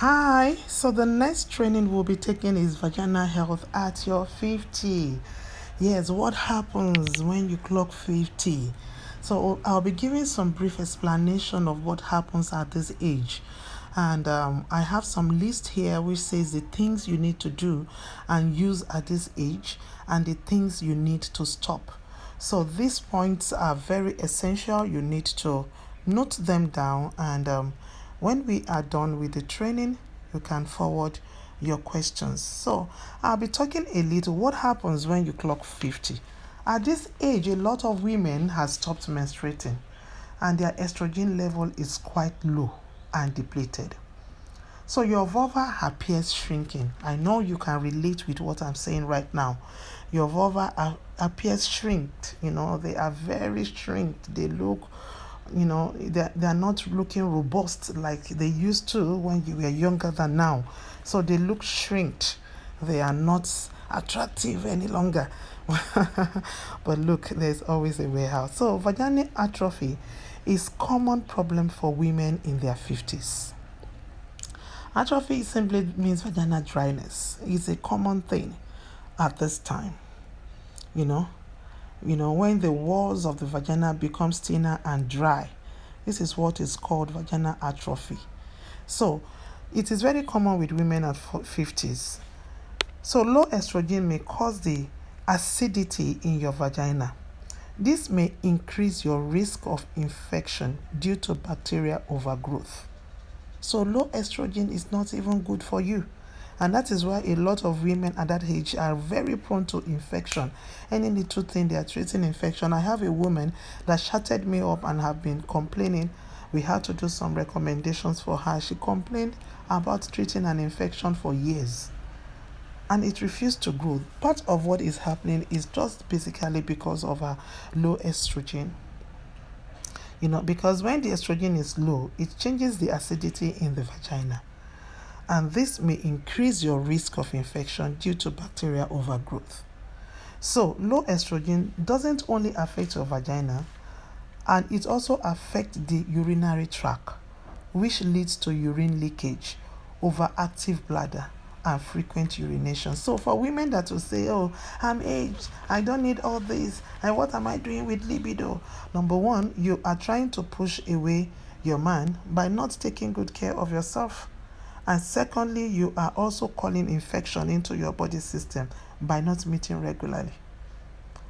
Hi, so the next training we'll be taking is Vagina Health at your 50. Yes, what happens when you clock 50? So I'll be giving some brief explanation of what happens at this age. And I have some list here which says the things you need to do and use at this age and the things you need to stop. So these points are very essential. You need to note them down, and when we are done with the training, you can forward your questions. So I'll be talking a little what happens when you clock 50. At this age, a lot of women have stopped menstruating and their estrogen level is quite low and depleted. So your vulva appears shrinking. I know you can relate with what I'm saying right now. Your vulva appears shrinked. They are very shrinked. They look, they're not looking robust like they used to when you were younger than now. So they look shrinked. They are not attractive any longer. But look, there's always a way out. So vaginal atrophy is common problem for women in their 50s. Atrophy simply means vaginal dryness. It's a common thing at this time. When the walls of the vagina becomes thinner and dry, this is what is called vaginal atrophy. So it is very common with women at 50s. So low estrogen may cause the acidity in your vagina. This may increase your risk of infection due to bacterial overgrowth. So low estrogen is not even good for you. And that is why a lot of women at that age are very prone to infection. Any little thing, they are treating infection. I have a woman that chatted me up and have been complaining. We had to do some recommendations for her. She complained about treating an infection for years, and it refused to grow. Part of what is happening is just basically because of her low estrogen. Because when the estrogen is low, it changes the acidity in the vagina. And this may increase your risk of infection due to bacterial overgrowth. So low estrogen doesn't only affect your vagina, and it also affects the urinary tract, which leads to urine leakage, overactive bladder, and frequent urination. So for women that will say, oh, I'm aged, I don't need all this, and what am I doing with libido? Number one, you are trying to push away your man by not taking good care of yourself. And secondly, you are also calling infection into your body system by not meeting regularly.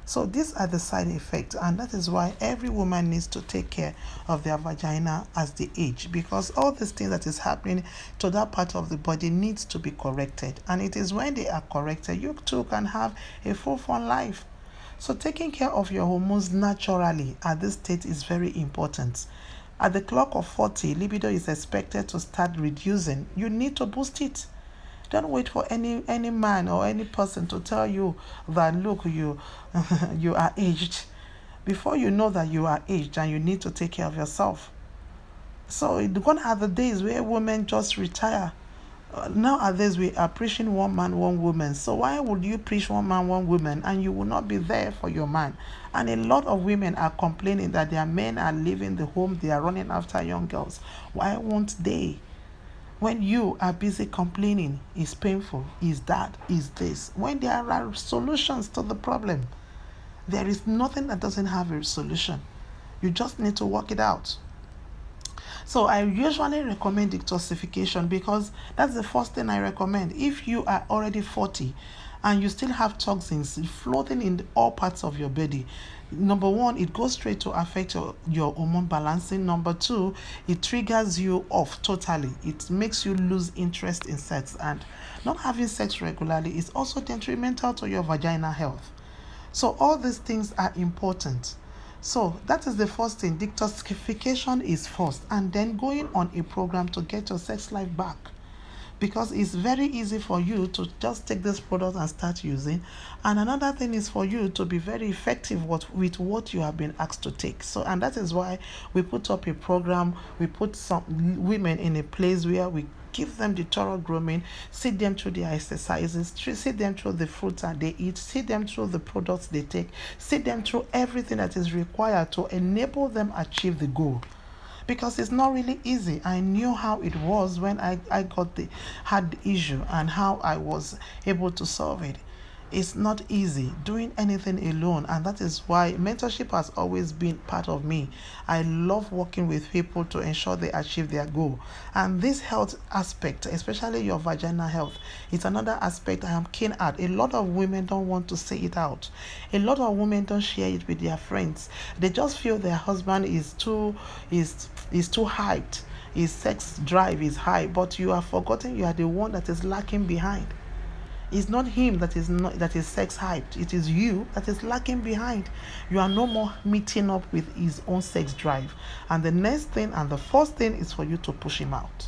So these are the side effects, and that is why every woman needs to take care of their vagina as they age, because all these things that is happening to that part of the body needs to be corrected. And it is when they are corrected, you too can have a full fun life. So taking care of your hormones naturally at this stage is very important. At the clock of 40, libido is expected to start reducing. You need to boost it. Don't wait for any man or any person to tell you that, look, you you are aged. Before you know that you are aged, and you need to take care of yourself. So gone are the days where women just retire. Nowadays we are preaching one man, one woman. So why would you preach one man, one woman, and you will not be there for your man? And a lot of women are complaining that their men are leaving the home, they are running after young girls. Why won't they? When you are busy complaining, is painful, is that, is this. When there are solutions to the problem, there is nothing that doesn't have a solution. You just need to work it out. So I usually recommend detoxification, because that's the first thing I recommend. If you are already 40 and you still have toxins floating in all parts of your body, number one, it goes straight to affect your hormone balancing. Number two, it triggers you off totally. It makes you lose interest in sex, and not having sex regularly is also detrimental to your vaginal health. So all these things are important. So that is the first thing. Detoxification is first, and then going on a program to get your sex life back, because it's very easy for you to just take this product and start using. And another thing is for you to be very effective with what you have been asked to take. So, and that is why we put up a program. We put some women in a place where we give them the thorough grooming, see them through their exercises, see them through the fruits that they eat, see them through the products they take, see them through everything that is required to enable them achieve the goal. because it's not really easy. I knew how it was when I had the issue and how I was able to solve it. It's not easy doing anything alone, and that is why mentorship has always been part of me. I love working with people to ensure they achieve their goal. And this health aspect, especially your vaginal health, it's another aspect I am keen at. A lot of women don't want to say it out. A lot of women don't share it with their friends. They just feel their husband is too hyped. His sex drive is high, but you are forgotten you are the one that is lacking behind. It's not him that is sex hyped. It is you that is lacking behind. You are no more meeting up with his own sex drive. And the next thing and the first thing is for you to push him out.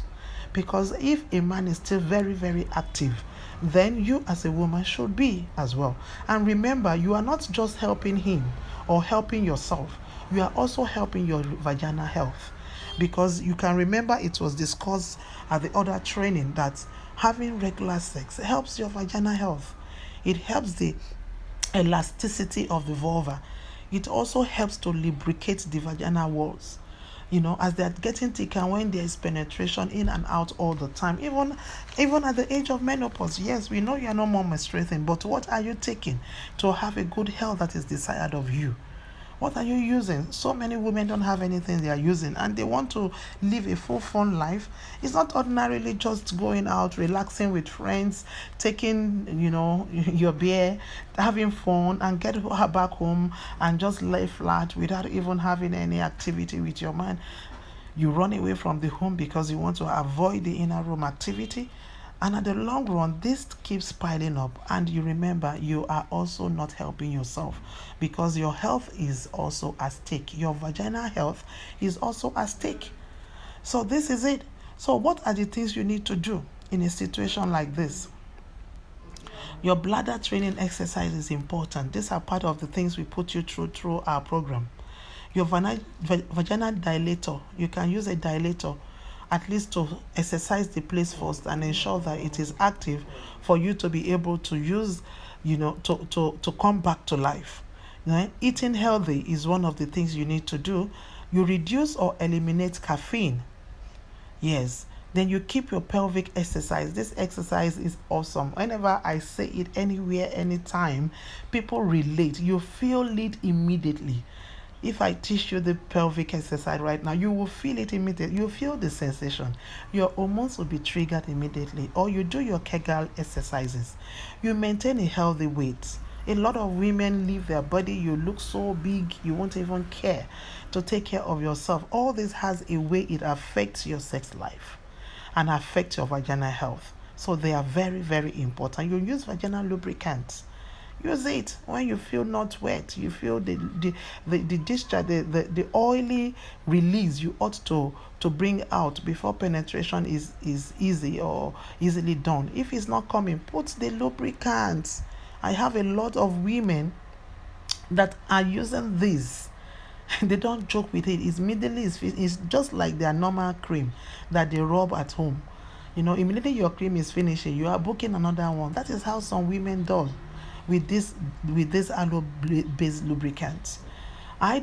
Because if a man is still very, very active, then you as a woman should be as well. And remember, you are not just helping him or helping yourself. You are also helping your vaginal health, because you can remember it was discussed at the other training that having regular sex helps your vaginal health. It helps the elasticity of the vulva. It also helps to lubricate the vaginal walls. As they're getting thicker, when there is penetration in and out all the time, even at the age of menopause. Yes, we know you are no more menstruating, but what are you taking to have a good health that is desired of you? What are you using? So many women don't have anything they are using, and they want to live a full fun life. It's not ordinarily just going out, relaxing with friends, taking, your beer, having fun, and get her back home and just lay flat without even having any activity with your man. You run away from the home because you want to avoid the inner room activity. And at the long run, this keeps piling up, and you remember you are also not helping yourself, because your health is also at stake. Your vaginal health is also at stake. So this is it. So what are the things you need to do in a situation like this? Your bladder training exercise is important. These are part of the things we put you through our program. Your vaginal dilator, you can use a dilator at least to exercise the place first and ensure that it is active for you to be able to use, to come back to life. Eating healthy is one of the things you need to do. You reduce or eliminate caffeine. Yes. Then you keep your pelvic exercise. This exercise is awesome. Whenever I say it, anywhere, anytime, people relate. You feel it immediately. If I teach you the pelvic exercise right now, you will feel it immediately. You feel the sensation. Your hormones will be triggered immediately. Or you do your Kegel exercises. You maintain a healthy weight. A lot of women leave their body. You look so big, you won't even care to take care of yourself. All this has a way it affects your sex life and affects your vaginal health. So they are very, very important. You use vaginal lubricants. Use it when you feel not wet. You feel the discharge, the oily release you ought to bring out before penetration is easy or easily done. If it's not coming, put the lubricants. I have a lot of women that are using this. They don't joke with it. It's just like their normal cream that they rub at home. Immediately your cream is finishing, you are booking another one. That is how some women do with this aloe-based lubricant. I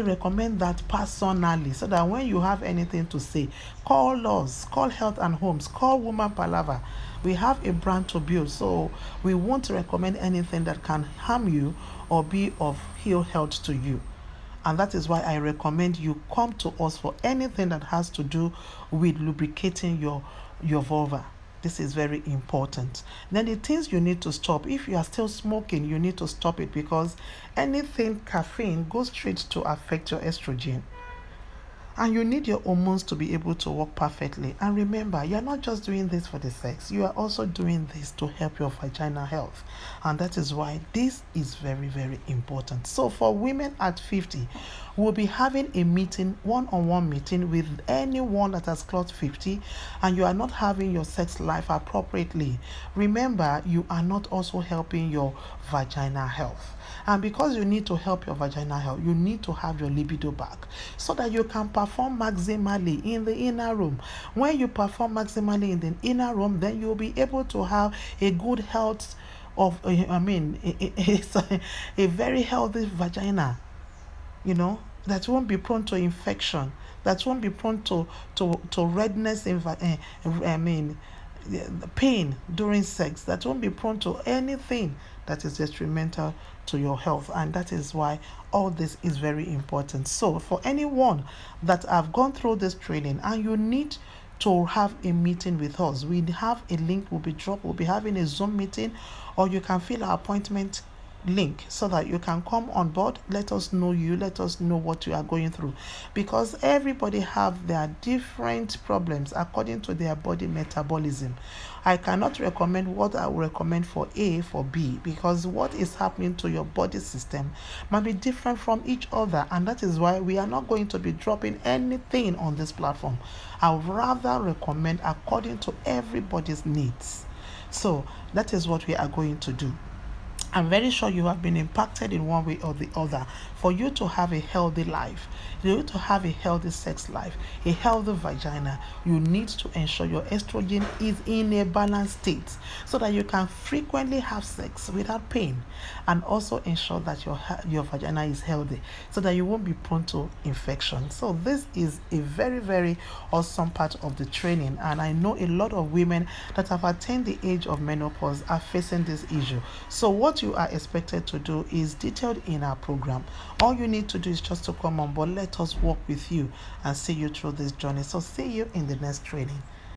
recommend that personally, so that when you have anything to say, call us, call Health and Homes, call Woman Palava. We have a brand to build, so we won't recommend anything that can harm you or be of ill health to you. And that is why I recommend you come to us for anything that has to do with lubricating your vulva. This is very important. Then the things you need to stop. If you are still smoking, you need to stop it, because anything caffeine goes straight to affect your estrogen. And you need your hormones to be able to work perfectly. And remember, you're not just doing this for the sex. You are also doing this to help your vaginal health. And that is why this is very, very important. So for women at 50, we'll be having a meeting, one-on-one meeting with anyone that has clocked 50 and you are not having your sex life appropriately. Remember, you are not also helping your vaginal health. And because you need to help your vaginal health, you need to have your libido back so that you can perform maximally in the inner room. When you perform maximally in the inner room, then you'll be able to have a good health of, a very healthy vagina, that won't be prone to infection. that won't be prone to redness in the pain during sex, that won't be prone to anything that is detrimental to your health. And that is why all this is very important. So for anyone that have gone through this training and you need to have a meeting with us, we have a link will be dropped. We'll be having a Zoom meeting, or you can fill our appointment link so that you can come on board. Let us know you, let us know what you are going through, because everybody have their different problems according to their body metabolism. I cannot recommend what I will recommend for A for B, because what is happening to your body system might be different from each other, and that is why we are not going to be dropping anything on this platform. I would rather recommend according to everybody's needs. So that is what we are going to do. I'm very sure you have been impacted in one way or the other. For you to have a healthy life, for you to have a healthy sex life, a healthy vagina, you need to ensure your estrogen is in a balanced state so that you can frequently have sex without pain, and also ensure that your vagina is healthy so that you won't be prone to infection. So this is a very, very awesome part of the training, and I know a lot of women that have attained the age of menopause are facing this issue. So what you are expected to do is detailed in our program. All you need to do is just to come on board. Let us work with you and see you through this journey. So see you in the next training.